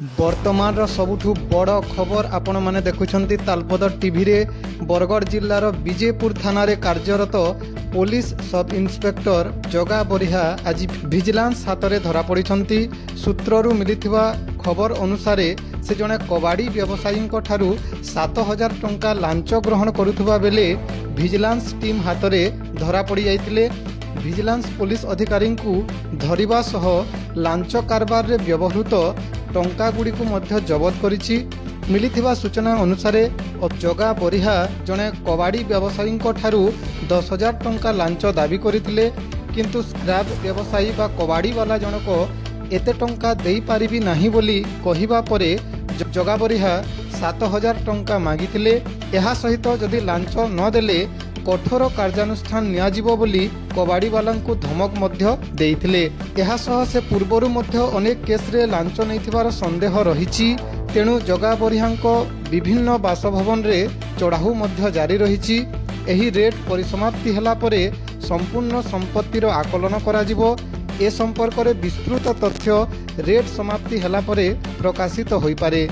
बर्तमान सबुठु बड़ खबर आपण माने देखुछंती तालपद टीवी रे बरगढ़ जिल्लार विजयपुर थाना रे कार्यरत पुलिस सब इन्स्पेक्टर जगा बरिहा आज विजिलेंस हाथ में धरा पड़िछंती। सूत्ररू मिलिथिबा खबर अनुसार से जने कबाड़ी व्यवसायी ठारू 7,000 टंका लांच ग्रहण करुथुबा बेले विजिलेंस टीम हाथ में धरा पड़ी जाइतिले। विजिलेंस पुलिस अधिकारी को धरिबा सह लांच कारबार रे व्यवहृत टंका गुड़ी को मध्य जबत करिछि। मिलिथिबा सूचना अनुसार जगा बरिहा जने कबाड़ी व्यवसायी ठारू 10,000 टंका लांच दाबी करथिले, किंतु स्क्रैप व्यवसायी बा कबाड़ी वाला जनक एते टंका देई पारिबी नाही बोली कहिबा परे जगा बरिहा 7,000 टंका मागिथिले। एहा सहित जदि लांच न देले कठोर कार्यानुष्ठान नियाजिबो बोली कबाड़ी वालांकु धमक मध्य देइथिले। एहा सह से पूर्वरु मध्य अनेक केस रे लांच नैथिबार संदेह रहिछि। तेणु जगा बरिहांको विभिन्न बासभवन रे चढ़ाऊ मध्य जारी रहिछि। एही रेड परिसमाप्ति हला परे संपूर्ण संपत्तिर आकलन कराजिबो। ए संपर्क रे विस्तृत तथ्य रेड समाप्ति हला परे प्रकाशित होई पारे।